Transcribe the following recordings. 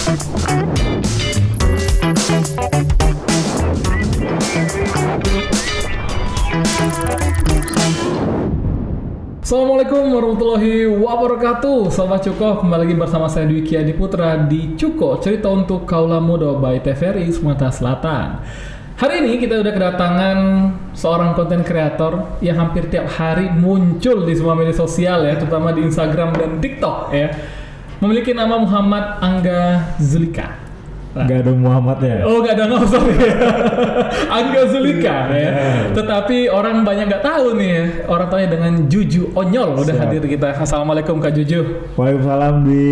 Assalamualaikum warahmatullahi wabarakatuh. Sahabat Cuko, kembali lagi bersama saya Dwiki Adiputra di Cuko, cerita untuk kaula muda by TVRI Sumatera Selatan. Hari ini kita udah kedatangan seorang konten kreator yang hampir tiap hari muncul di semua media sosial ya, terutama di Instagram dan TikTok ya. Memiliki nama Muhammad Angga Zulika. Gak ada Muhammadnya. Oh, gak ada, nggak usah ya. Angga Zulika ya. Tetapi orang banyak nggak tahu nih ya. Orang tahunya dengan Juju Onyol. Udah hadir kita. Assalamualaikum Kak Juju. Waalaikumsalam Di.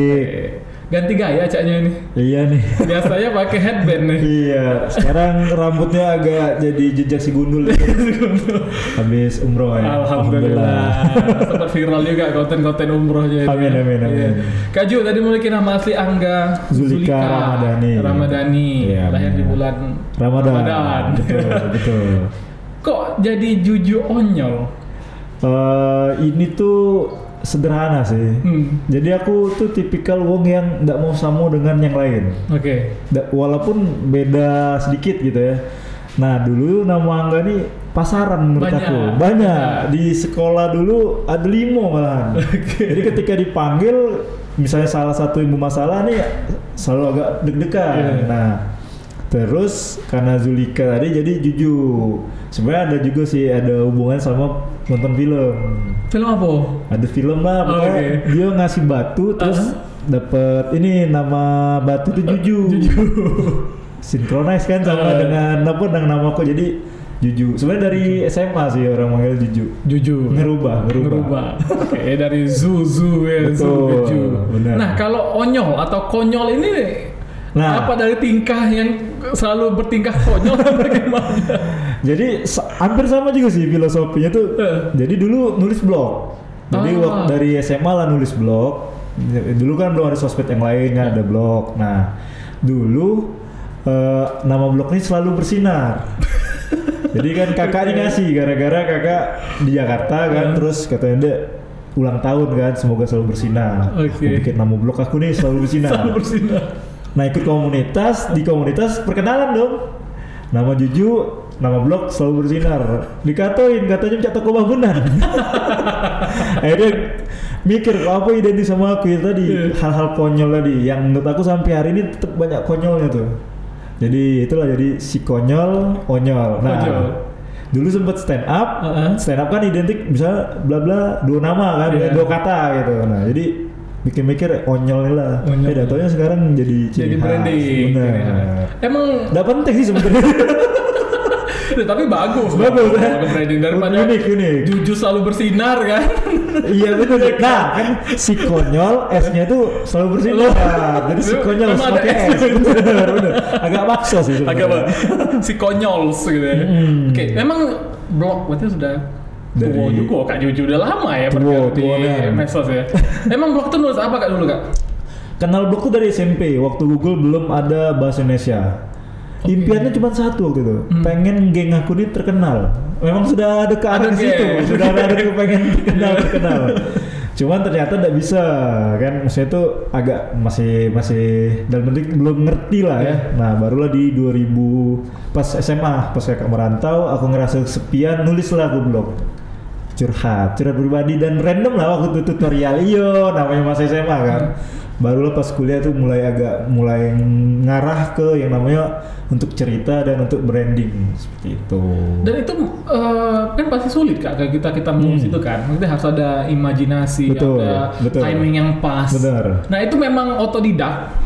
Ganti gaya caknya ini. Iya nih. Biasanya pakai headband nih. Iya. Sekarang rambutnya agak jadi jejak si gundul. Habis umroh ya. Alhamdulillah. Sempat viral juga konten-konten umrohnya. Amin. Iya. Kak Ju tadi memiliki nama asli Angga Zulika Ramadhani. Iya, lahir di bulan Ramadan. Betul. Kok jadi Juju Onyol? Ini tuh sederhana sih. Jadi aku tuh tipikal wong yang nggak mau sama dengan yang lain. Oke. Walaupun beda sedikit gitu ya. Nah dulu nama Angga nih pasaran menurut aku. Banyak. Di sekolah dulu ada 5 malahan. Jadi ketika dipanggil, misalnya salah satu ibu masalah nih selalu agak deg-degan. Nah terus karena Zulika tadi jadi Juju. Sebenarnya ada juga sih, ada hubungan sama nonton film. Film apa? Ada film lah, pokoknya dia ngasih batu terus dapet ini nama batu itu Juju. Sinkronis kan sama dengan nama aku, jadi Juju. Sebenarnya dari SMA sih orang manggil Juju. Ngerubah. Oke, dari Zuzu ya. Betul. Juju. Benar. Nah, kalau onyol atau konyol ini apa dari tingkah yang selalu bertingkah konyol bagaimana? Jadi hampir sama juga sih filosofinya tuh. Jadi dulu nulis blog. Jadi waktu dari SMA lah nulis blog. Dulu kan belum ada sosmed yang lain, ada blog. Nah, dulu nama blog ini selalu bersinar. Jadi kan kakaknya ngasih, gara-gara kakak di Jakarta kan, terus katanya dia ulang tahun kan, semoga selalu bersinar. Aku bikin nama blog aku nih selalu bersinar. Nah ikut komunitas, di komunitas perkenalan dong. Nama Juju, nama blog selalu bersinar. Dikatoin, katanya minta toko bangunan. Akhirnya mikir apa identik sama aku ya tadi, hal-hal konyol tadi yang menurut aku sampai hari ini tetap banyak konyolnya tuh. Jadi itulah jadi si konyol, onyol. Nah, dulu sempet stand up kan identik bisa bla bla 2 nama kan, 2 kata gitu. Nah jadi mikir-mikir onyol lah. Datonya sekarang jadi branding. Benar. Emang nggak penting sih sebenarnya. Tapi bagus ya. Branding daripada unik. Juju selalu bersinar kan. Iya betul. Nah kan si konyol S-nya tuh selalu bersinar. Jadi si konyol pakai S. Bener. Agak maksa sih sebenarnya. Si konyol gitu ya. Oke, memang blog berarti sudah tua juga Kak Juju, udah lama ya tua di medsos ya. Emang blog tuh nulis apa Kak dulu Kak? Kenal blog tuh dari SMP, waktu Google belum ada bahasa Indonesia. Impiannya cuma satu waktu itu, pengen geng aku ini terkenal. Memang sudah ada ke arah situ, sudah ada pengen terkenal. Cuman ternyata tidak bisa kan, maksudnya itu agak masih dalam bentuk belum ngerti lah ya. Nah barulah di 2000 pas SMA, pas kakak merantau, aku ngerasa kesepian, nulislah aku blog. Curhat pribadi dan random lah waktu itu tutorial namanya masa SMA kan. Barulah pas kuliah tuh mulai ngarah ke yang namanya untuk cerita dan untuk branding seperti itu. Dan itu kan pasti sulit Kak, kita menulis itu kan. Maksudnya harus ada imajinasi, ada timing yang pas. Benar. Nah itu memang otodidak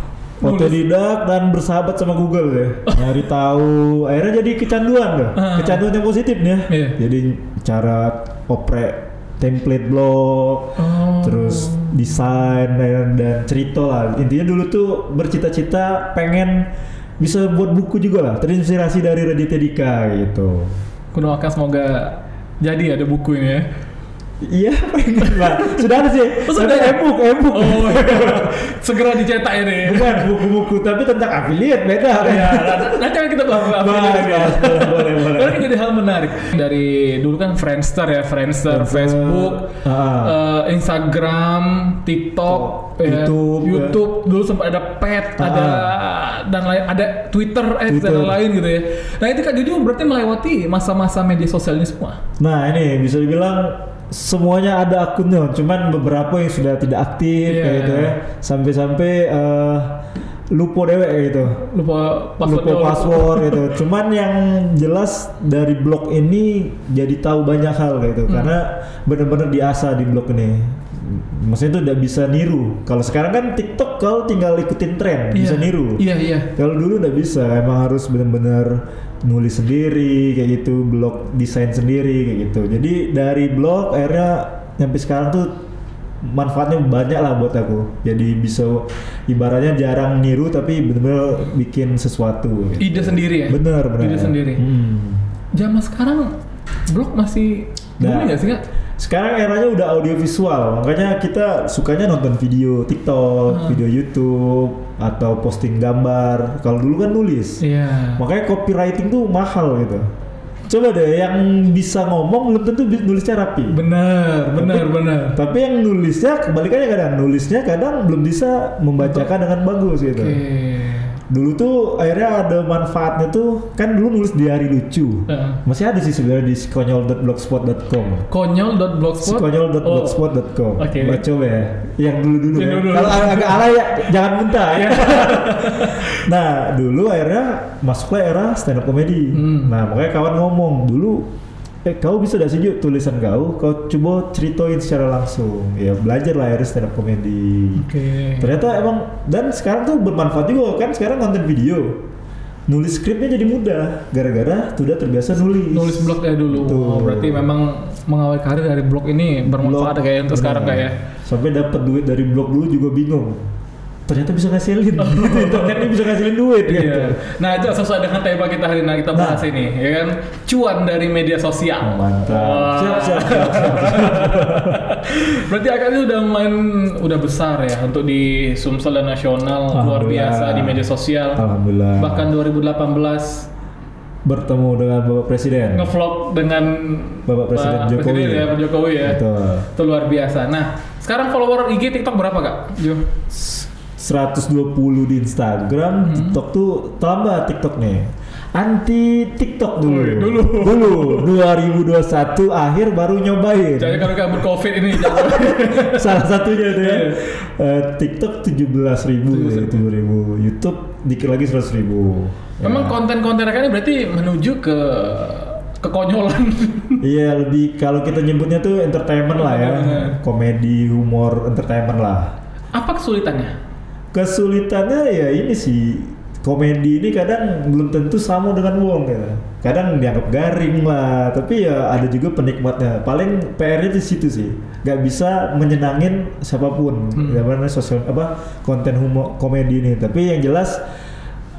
dan bersahabat sama Google ya. Nyari tahu, akhirnya jadi kecanduan loh. Kecanduan yang positif nih ya. Jadi cara oprek template blog, terus desain dan cerita lah. Intinya dulu tuh bercita-cita pengen bisa buat buku juga lah, terinspirasi dari Raditya Dika gitu. Aku doakan semoga jadi ada buku ini ya. Iya pengen lah. Sudah ada sih. Sudah ebook. Oh iya. Segera dicetak ini. Bukan buku-buku tapi tentang affiliate beda. Ya, nanti kita bahas affiliate. Boleh. Karena jadi hal menarik. Dari dulu kan Friendster, Facebook, Instagram, TikTok, YouTube. Dulu sempat ada Pet, ada Twitter, dan lain gitu ya. Nah itu Kak Jojo berarti melewati masa-masa media sosial ini semua. Nah ini bisa dibilang semuanya ada akunnya, cuman beberapa yang sudah tidak aktif kayak gitu ya, sampai lupa dewek gitu, lupa password gitu. Cuman yang jelas dari blog ini jadi tahu banyak hal gitu, karena benar-benar diasah di blog ini. Maksudnya itu udah bisa niru. Kalau sekarang kan TikTok kalau tinggal ikutin tren bisa niru. Iya. Kalau dulu udah bisa, emang harus benar-benar nulis sendiri kayak gitu, blog desain sendiri kayak gitu. Jadi dari blog akhirnya sampai sekarang tuh manfaatnya banyak lah buat aku. Jadi bisa ibaratnya jarang niru tapi benar-benar bikin sesuatu. Gitu. Ide sendiri ya. Bener. Ide sendiri. Zaman sekarang blog masih boleh nggak sih Kak? Sekarang eranya udah audiovisual, makanya kita sukanya nonton video TikTok, video YouTube, atau posting gambar. Kalau dulu kan nulis, makanya copywriting tuh mahal gitu. Coba deh yang bisa ngomong belum tentu nulisnya rapi. Benar. Tapi yang nulisnya kebalikannya kadang belum bisa membacakan dengan bagus gitu. Dulu tuh akhirnya ada manfaatnya tuh, kan dulu nulis diari lucu. Masih ada sih sebenarnya di konyol.blogspot.com. Konyol.blogspot.com. Baca ya. Yang dulu ya. Kalau agak alay ya jangan muntah ya. Nah, dulu akhirnya masuklah era stand up comedy. Nah, makanya kawan ngomong dulu, kau bisa gak sih Ju, tulisan kau coba ceritain secara langsung. Ya belajar lah akhirnya stand up comedy. Ternyata emang, dan sekarang tuh bermanfaat juga kan, sekarang konten video. Nulis skripnya jadi mudah gara-gara sudah terbiasa nulis blog ya dulu. Berarti memang mengawali karir dari blog ini bermanfaat kayak untuk sekarang kayak. Sampai dapat duit dari blog dulu juga bingung. Ternyata bisa ngasilin, internet ini bisa ngasilin duit gitu. Nah itu sesuai dengan tema kita hari ini kita bahas ini, ya kan, cuan dari media sosial. Mantap. Siap. Berarti akadnya udah besar ya untuk di Sumsel dan nasional, luar biasa di media sosial. Alhamdulillah. Bahkan 2018 bertemu dengan Bapak Presiden. Ngevlog dengan Bapak Presiden Jokowi. Pak Jokowi ya. Betul. Itu luar biasa. Nah sekarang follower IG TikTok berapa Kak Jo? 120 di Instagram, TikTok tuh tambah TikTok nih. Anti TikTok dulu 2021 akhir baru nyobain. Jadi kalau kabur COVID ini salah satunya itu ya. TikTok 17.000, YouTube dikit lagi 100.000. Memang konten-konten ini berarti menuju ke kekonyolan. Iya, lebih kalau kita nyebutnya tuh entertainment lah ya. Komedi, humor, entertainment lah. Apa kesulitannya? Kesulitannya ya ini sih, komedi ini kadang belum tentu sama dengan wong ya. Kadang dianggap garing lah, tapi ya ada juga penikmatnya. Paling PR-nya di situ sih, nggak bisa menyenangin siapapun. Karena konten humor komedi ini. Tapi yang jelas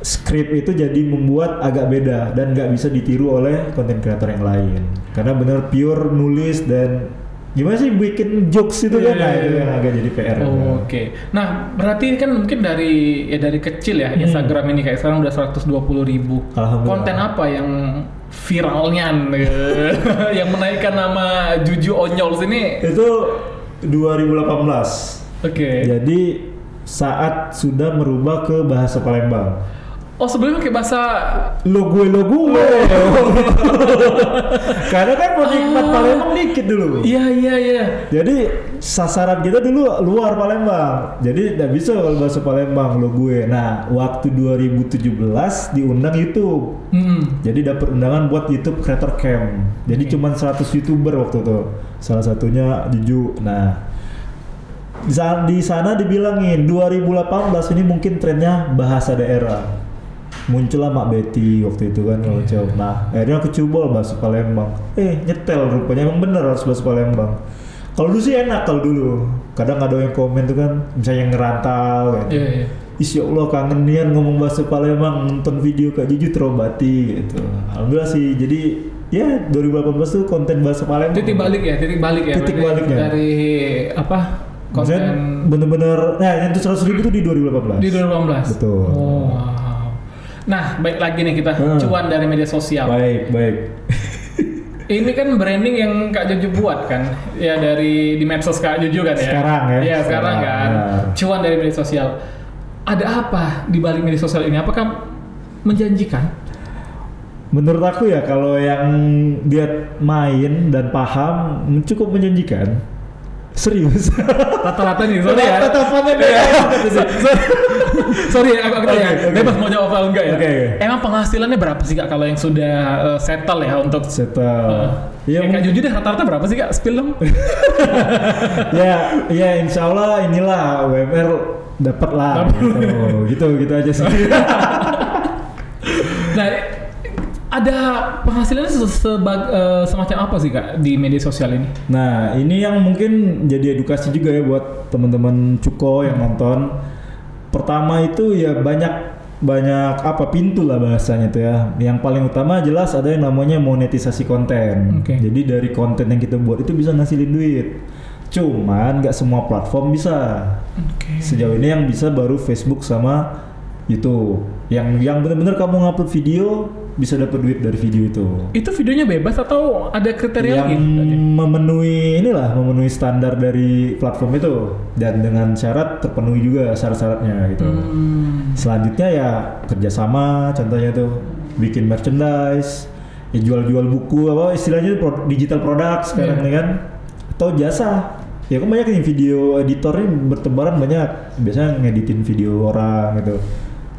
skrip itu jadi membuat agak beda dan nggak bisa ditiru oleh konten kreator yang lain. Karena benar pure nulis dan gimana sih bikin jokes itu kan, nah itu yang agak jadi PR. Oke. Nah berarti kan mungkin dari kecil ya Instagram ini kayak sekarang udah 120.000. Konten apa yang viralnya yang menaikkan nama Juju Onyols ini? Itu 2018. Jadi saat sudah merubah ke bahasa Palembang. Oh sebelumnya kayak bahasa lo gue karena kan penikmat Palembang dikit dulu. Iya. Jadi sasaran kita dulu luar Palembang, jadi tidak bisa kalau bahasa Palembang lo gue. Nah waktu 2017 diundang YouTube, jadi dapat undangan buat YouTube Creator Camp. Jadi cuma 100 YouTuber waktu itu, salah satunya Juju. Nah di sana dibilangin 2018 ini mungkin trennya bahasa daerah. Muncullah Mak Betty waktu itu kan kalau jauh. Nah akhirnya aku coba bahasa Palembang. Nyetel rupanya, emang bener harus bahasa Palembang. Kalau dulu sih enak, kalau dulu kadang ada yang komen tuh kan, misalnya yang ngerantau gitu. Ya Allah kangen nian ngomong bahasa Palembang, nonton video Kak Juju terobati gitu. Alhamdulillah sih, jadi ya 2018 tuh konten bahasa Palembang. Titik balik ya. Titik Berarti baliknya. dari apa? Konten bener-bener, nah yang 100.000 tuh di 2018. Di 2018. Betul. Oh, wow. Nah, baik lagi nih kita cuan dari media sosial. Baik. Ini kan branding yang Kak Jojo buat kan, ya dari di medsos Kak Jojo kan ya. Sekarang ya. Iya sekarang kan. Benar. Cuan dari media sosial. Ada apa di balik media sosial ini? Apakah menjanjikan? Menurut aku ya kalau yang dia main dan paham cukup menjanjikan. Serius. Rata-rata nih, sorry ya. Rata-rata nih. Sorry ya, aku tanya. Bebas mau jawab atau enggak ya. Oke. Emang penghasilannya berapa sih Kak kalau yang sudah settle ya untuk Ya, Kak Jojo deh rata-rata berapa sih Kak? Spill dong. ya insya Allah inilah UMR dapat lah gitu aja sih. Nah, ada penghasilannya semacam apa sih Kak di media sosial ini? Nah ini yang mungkin jadi edukasi juga ya buat teman-teman Cuko yang nonton. Pertama itu ya banyak apa pintu lah bahasanya tuh ya. Yang paling utama jelas ada yang namanya monetisasi konten. Jadi dari konten yang kita buat itu bisa ngasilin duit. Cuman nggak semua platform bisa. Sejauh ini yang bisa baru Facebook sama YouTube. Yang benar-benar kamu ngupload video bisa dapat duit dari video itu. Itu videonya bebas atau ada kriteria yang memenuhi standar dari platform itu dan dengan syarat terpenuhi juga syarat-syaratnya gitu. Selanjutnya ya kerjasama, contohnya tuh bikin merchandise, ya jual-jual buku apa istilahnya digital product sekarang nih kan, atau jasa. Ya kan banyak nih video editor ini bertebaran banyak, biasanya ngeditin video orang gitu.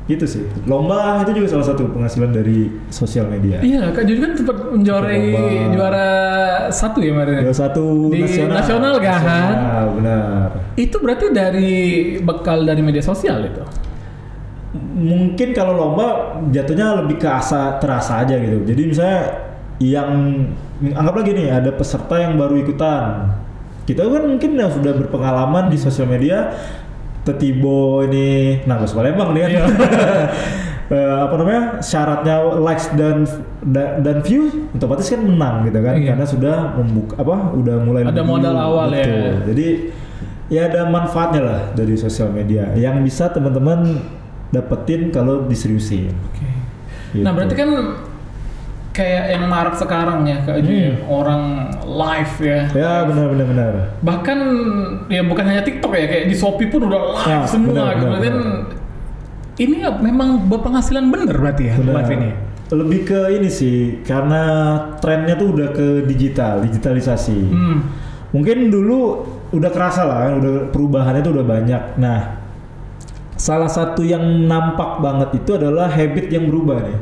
Gitu sih. Lomba itu juga salah satu penghasilan dari sosial media. Iya, Kak Jojo kan sempat menjuarai juara 1 ya kemarin. Juara 1 di nasional kan? Nasional, benar. Itu berarti dari bekal dari media sosial itu. Mungkin kalau lomba jatuhnya lebih ke terasa aja gitu. Jadi misalnya yang anggap lagi nih ada peserta yang baru ikutan. Kita kan mungkin sudah berpengalaman di sosial media. Tetibo ini, nah Gus Palembang nih kan. Apa namanya syaratnya likes dan view otomatis kan menang gitu kan, karena sudah membuka udah mulai ada modal awal ya. Jadi ya ada manfaatnya lah dari sosial media yang bisa teman-teman dapetin kalau diseriusin. Gitu. Nah berarti kan kayak yang marak sekarang ya Kak Jojo, orang live ya. Ya benar. Bahkan ya bukan hanya TikTok ya, kayak di Shopee pun udah live semua. Kemudian ini memang berpenghasilan bener berarti ya live ini. Lebih ke ini sih, karena trennya tuh udah ke digitalisasi. Mungkin dulu udah kerasa lah, udah perubahannya tuh udah banyak. Nah salah satu yang nampak banget itu adalah habit yang berubah nih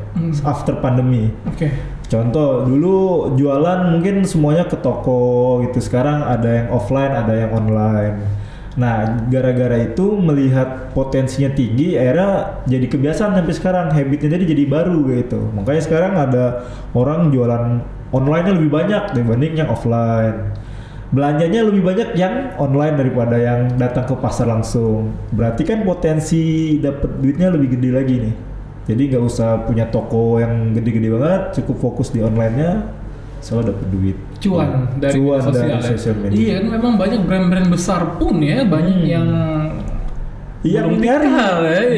after pandemi. Contoh dulu jualan mungkin semuanya ke toko gitu, sekarang ada yang offline, ada yang online. Nah gara-gara itu melihat potensinya tinggi, akhirnya jadi kebiasaan sampai sekarang, habitnya jadi baru gitu. Makanya sekarang ada orang jualan online-nya lebih banyak dibanding yang offline. Belanjanya lebih banyak yang online daripada yang datang ke pasar langsung. Berarti kan potensi dapat duitnya lebih gede lagi nih. Jadi nggak usah punya toko yang gede-gede banget, cukup fokus di online-nya, selalu dapat duit. Cuan dari sosial media. Iya, kan memang banyak brand-brand besar pun ya, banyak yang belum nyari.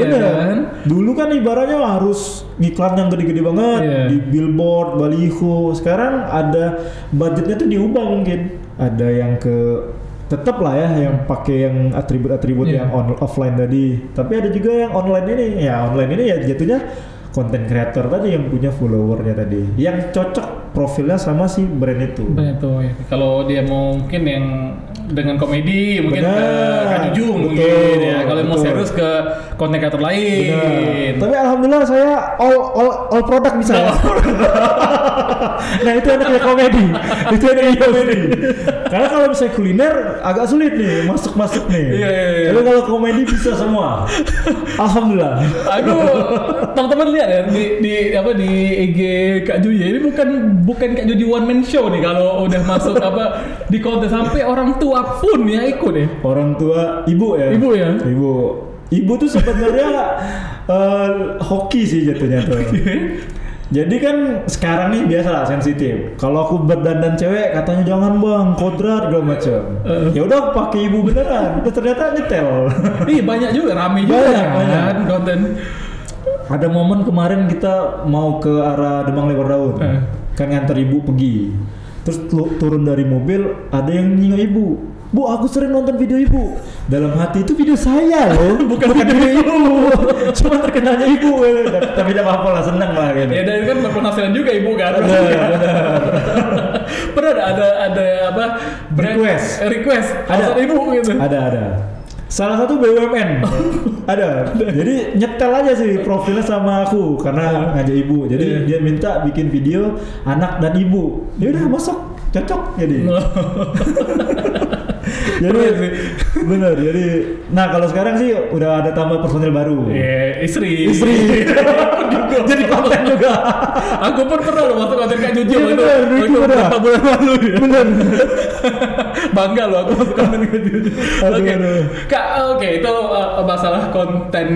Bener. Kan? Dulu kan ibaratnya harus iklan yang gede-gede banget di billboard, baliho. Sekarang ada budgetnya tuh diubah mungkin. Ada yang tetap lah ya yang pakai yang atribut-atribut yang offline tadi. Tapi ada juga yang online ini. Ya online ini ya jatuhnya content creator tadi yang punya followernya tadi. Yang cocok profilnya sama si brand itu. Brand itu ya. Kalau dia mau mungkin yang dengan komedi mungkin ke Kak Jojo mungkin ya. Kalau mau serius ke content creator lain. Tapi alhamdulillah saya all product bisa. Nah itu enaknya komedi. Karena kalau misalnya kuliner agak sulit nih masuk nih. Tapi kalau komedi bisa semua. Alhamdulillah. Aku teman-teman lihat ya di IG Kak Jojo ini bukan Kak Jojo one man show nih kalau udah masuk di konten, sampai orang tua pun ya ikut ya. Orang tua ibu ya. Ibu tuh sebenarnya hoki sih jatuhnya tuh. Jadi kan sekarang nih biasa lah sensitif. Kalau aku berdandan cewek katanya jangan bang, kodrat segala macam. Ya udah aku pakai ibu beneran. Terus ternyata nyetel. Ih banyak juga, rame juga kan konten. Ada momen kemarin kita mau ke arah Demang Lebar Daun. Kan nganter ibu pergi. Terus turun dari mobil ada yang nyinggung ibu. Bu, aku sering nonton video ibu. Dalam hati itu video saya loh, bukan video ibu. Cuma terkenalnya ibu. Tapi tidak apa-apa lah, senang lah gitu. Ya dan kan berpenghasilan juga ibu kan. Pernah ada apa? Request. Ada ibu gitu. Ada. Salah satu BUMN. Ada. Jadi nyetel aja sih profilnya sama aku karena ngajak ibu. Jadi dia minta bikin video anak dan ibu. Ya udah masuk, cocok jadi. Jadi bener. Jadi nah kalau sekarang sih udah ada tambah personil baru. Istri. Jadi konten juga. Aku pun pernah loh masuk konten Kak Juju itu. Beberapa bulan lalu ya. Bener. Bangga loh aku masuk konten Kak Juju. Oke, itu masalah konten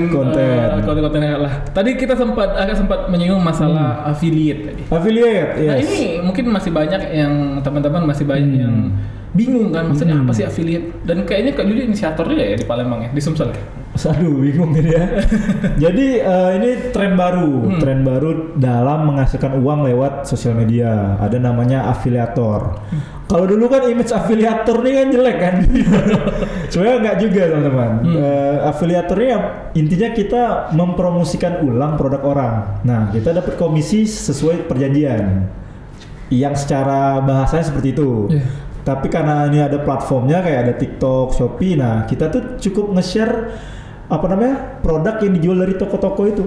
lah. Tadi kita sempat menyinggung masalah affiliate tadi. Affiliate, yes. Nah ini mungkin masih banyak yang teman-teman masih banyak yang bingung kan, maksudnya apa sih affiliate? Dan kayaknya Kak Juju inisiator juga ya di Palembang ya, di Sumsel ya? Aduh, bingung ini ya. Jadi ini tren baru dalam menghasilkan uang lewat sosial media. Ada namanya afiliator. Kalau dulu kan image afiliator nih kan jelek kan. Sebenarnya enggak juga teman-teman. Afiliator ini intinya kita mempromosikan ulang produk orang. Nah, kita dapat komisi sesuai perjanjian. Yang secara bahasanya seperti itu. Tapi karena ini ada platformnya kayak ada TikTok, Shopee, nah kita tuh cukup nge-share produk yang dijual dari toko-toko itu.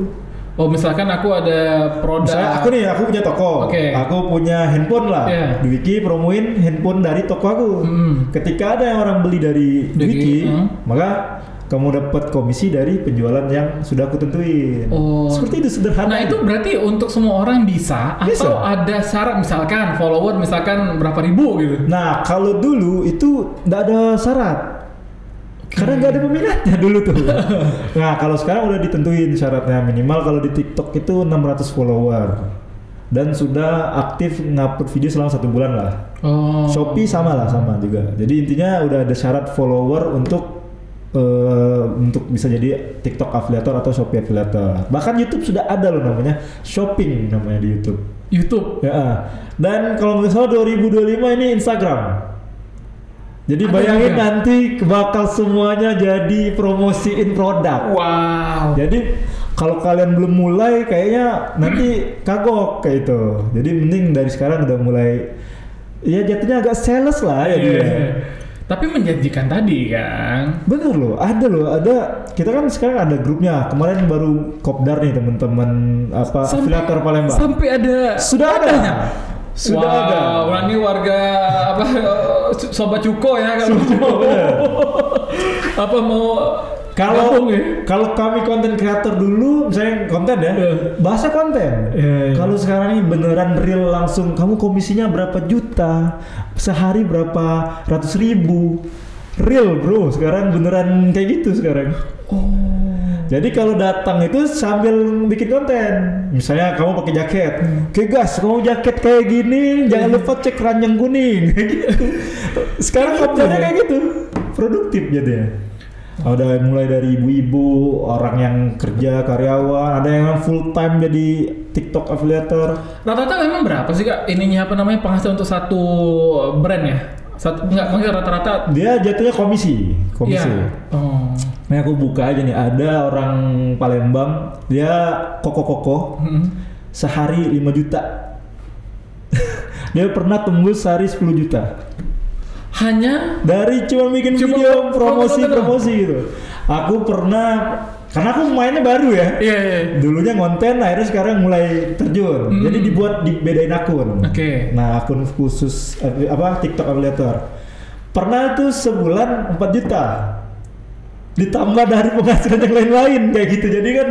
Oh misalkan aku ada produk. Misalnya aku punya toko, aku punya handphone lah. Di Wiki promoin handphone dari toko aku. Ketika ada yang orang beli dari Wiki, maka kamu dapat komisi dari penjualan yang sudah aku tentuin. Seperti itu sederhana. Nah itu berarti untuk semua orang bisa. Atau ada syarat misalkan follower misalkan berapa ribu gitu? Nah kalau dulu itu nggak ada syarat. Karena nggak ada peminatnya dulu tuh. Nah kalau sekarang udah ditentuin syaratnya, minimal kalau di TikTok itu 600 follower. Dan sudah aktif ngupload video selama 1 bulan lah. Shopee sama juga. Jadi intinya udah ada syarat follower untuk bisa jadi TikTok afiliator atau Shopee afiliator. Bahkan YouTube sudah ada loh namanya shopping namanya di YouTube. Ya. Dan kalau nggak salah 2025 ini Instagram. Jadi ada bayangin juga. Nanti bakal semuanya jadi promosiin produk. Wow. Jadi kalau kalian belum mulai kayaknya nanti kagok kayak itu. Jadi mending dari sekarang udah mulai ya jatuhnya agak sales lah ya dia. Tapi menjanjikan tadi kan. Bener loh, ada. Kita kan sekarang ada grupnya. Kemarin baru kopdar nih teman-teman afiliator Palembang. Sampai ada. Sudah ada. Orang ini warga Sobat Cuko ya kalau mau kalau kami konten kreator dulu, misalnya konten ya, bahasa konten. Kalau sekarang ini beneran real langsung, kamu komisinya berapa juta, sehari berapa ratus ribu, real bro. Sekarang beneran kayak gitu sekarang. Jadi kalau datang itu sambil bikin konten, misalnya kamu pakai jaket, oke guys, kamu jaket kayak gini, jangan lupa cek ranjang kuning, kayak gitu. Sekarang kontennya kayak gitu, produktif jadinya. Ada mulai dari ibu-ibu, orang yang kerja, karyawan, ada yang full time jadi TikTok affiliator. Rata-rata memang berapa sih Kak ininya penghasilan untuk satu brand ya? Maksudnya rata-rata dia jatuhnya komisi. Nah aku buka aja nih, ada orang Palembang, dia koko sehari 5 juta. Dia pernah tembus sehari 10 juta. Hanya dari cuma bikin video promosi gitu. Aku pernah, karena aku mainnya baru ya. Dulunya ngonten, akhirnya sekarang mulai terjun. Jadi dibedain akun. Nah akun khusus TikTok affiliator. Pernah tuh sebulan 4 juta. Ditambah dari penghasilan yang lain-lain kayak gitu. Jadi kan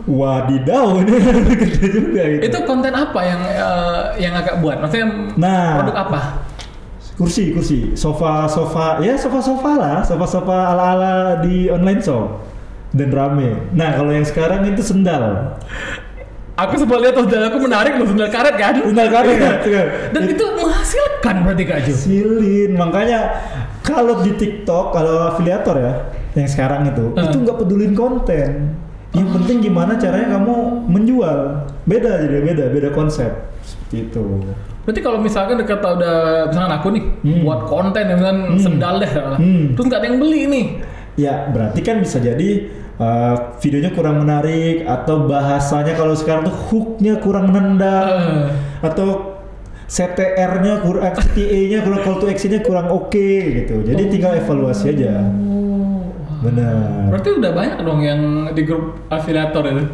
wadidaw ini gede juga gitu. Itu konten apa yang agak buat? Maksudnya produk apa? Kursi, sofa ala-ala di online shop dan rame. Nah kalau yang sekarang itu sendal. Aku sempat lihat sendal aku menarik loh, sendal karet kan? Sendal karet ya. Dan itu menghasilkan berarti Kak Jo. Silin, makanya kalau di TikTok, kalau afiliator ya, yang sekarang itu nggak pedulin konten. Yang penting gimana caranya kamu menjual. Beda konsep seperti itu. Berarti kalau misalkan udah misalkan aku nih buat konten dengan sendal deh, terus nggak ada yang beli nih. Ya berarti kan bisa jadi videonya kurang menarik atau bahasanya kalau sekarang tuh hooknya kurang nendang atau CTR-nya kurang, CTA-nya kurang, call to action-nya kurang oke gitu. Jadi tinggal evaluasi aja. Benar. Berarti udah banyak dong yang di grup afiliator itu.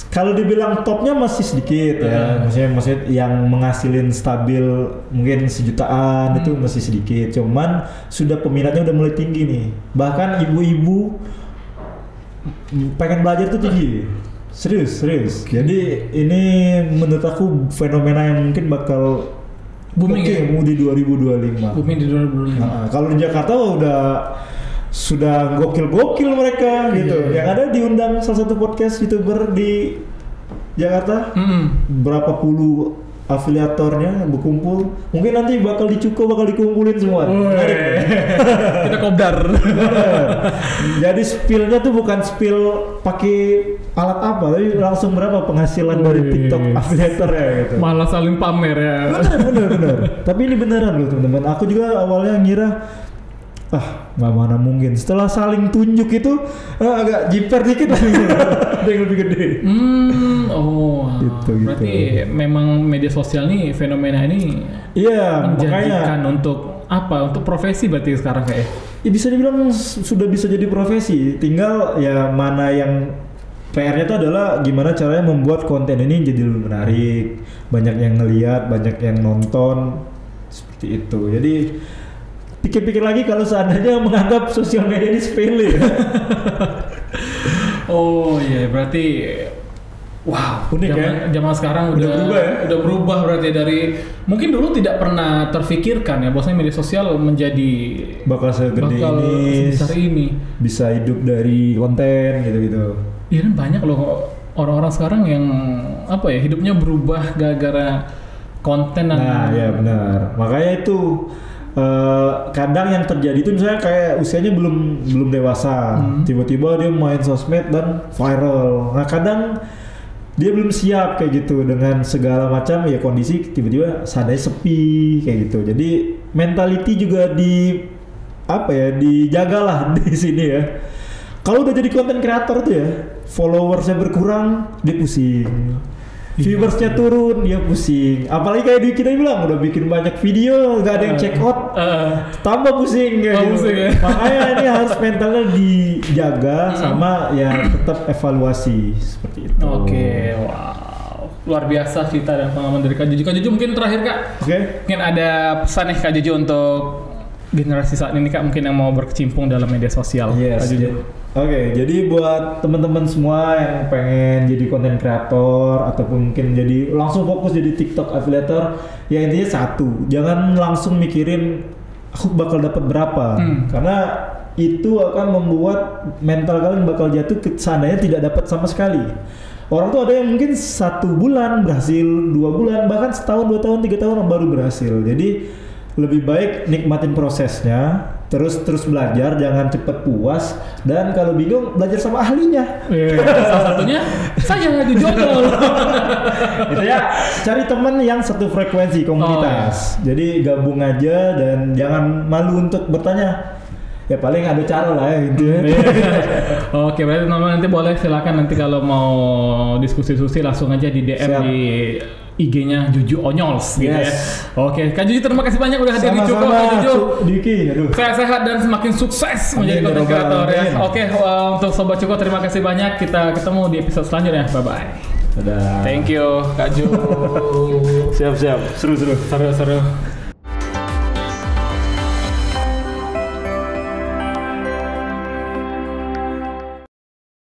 Kalau dibilang topnya masih sedikit ya. Maksudnya yang menghasilin stabil mungkin 1 jutaan itu masih sedikit. Cuman sudah peminatnya udah mulai tinggi nih. Bahkan ibu-ibu pengen belajar tuh tinggi. Serius. Jadi ini menurut aku fenomena yang mungkin bakal booming di 2025. Booming di 2025. Nah, kalau di Jakarta sudah gokil mereka gitu. Yang ada diundang salah satu podcast YouTuber di Jakarta. Berapa puluh afiliatornya berkumpul. Mungkin nanti bakal dikumpulin semua. Kita kopdar. Jadi spill-nya tuh bukan spill pakai alat apa, tapi langsung berapa penghasilan dari TikTok afiliator ya gitu. Malah saling pamer ya. Bener. Tapi ini beneran loh teman-teman. Aku juga awalnya ngira nggak mana mungkin. Setelah saling tunjuk itu agak jiper dikit lagi. Ada yang lebih gede. Gitu. Berarti memang media sosial nih fenomena ini menjanjikan untuk apa? Untuk profesi berarti sekarang kayak. Ya bisa dibilang sudah bisa jadi profesi. Tinggal ya mana yang PR-nya itu adalah gimana caranya membuat konten ini jadi lebih menarik, banyak yang ngelihat, banyak yang nonton, seperti itu. Jadi pikir-pikir lagi kalau seandainya menganggap sosial media ini sepele. Berarti unik zaman sekarang udah berubah berarti dari mungkin dulu tidak pernah terfikirkan ya bahwasanya media sosial menjadi bakal sebesar ini bisa hidup dari konten gitu. Iya kan banyak loh orang-orang sekarang yang hidupnya berubah gara-gara konten. Nah ya benar, makanya itu kadang yang terjadi itu misalnya kayak usianya belum dewasa, tiba-tiba dia main sosmed dan viral. Nah kadang dia belum siap kayak gitu dengan segala macam ya kondisi, tiba-tiba sadar sepi kayak gitu. Jadi mentality juga dijagalah di sini ya. Kalau udah jadi konten kreator tuh ya, followersnya berkurang, dia pusing. Viewersnya turun, dia pusing. Apalagi kayak kita bilang udah bikin banyak video, nggak ada yang check out, tambah pusing kayak gitu. Ya. Makanya ini harus mentalnya dijaga sama ya tetap evaluasi seperti itu. Oke, luar biasa cerita dan pengalaman dari Kak Jojo. Kak Jojo mungkin terakhir Kak, mungkin ada pesan nih Kak Jojo untuk generasi saat ini Kak, mungkin yang mau berkecimpung dalam media sosial. Yes. Jadi buat teman-teman semua yang pengen jadi konten kreator ataupun mungkin jadi langsung fokus jadi TikTok afiliator, ya intinya satu, jangan langsung mikirin aku bakal dapat berapa, karena itu akan membuat mental kalian bakal jatuh seandainya tidak dapat sama sekali. Orang tuh ada yang mungkin 1 bulan berhasil, 2 bulan, bahkan setahun, 2 tahun, 3 tahun baru berhasil. Jadi lebih baik nikmatin prosesnya, terus belajar, jangan cepet puas, dan kalau bingung belajar sama ahlinya. Salah satunya saya Jojo. Gitu ya, cari teman yang satu frekuensi komunitas. Jadi gabung aja dan jangan malu untuk bertanya. Ya paling ada cara lah ya gitu. Oke, berarti nanti boleh silakan nanti kalau mau diskusi langsung aja di DM di IG-nya Juju Onyols gitu ya. Oke, Kak Juju terima kasih banyak udah hadir di Cukup Kak Juju. Sehat-sehat dan semakin sukses menjadi konten kreator ya. Oke, untuk Sobat Cukup terima kasih banyak. Kita ketemu di episode selanjutnya. Bye-bye. Dadah. Thank you Kak Juju. Siap. Seru. Seru.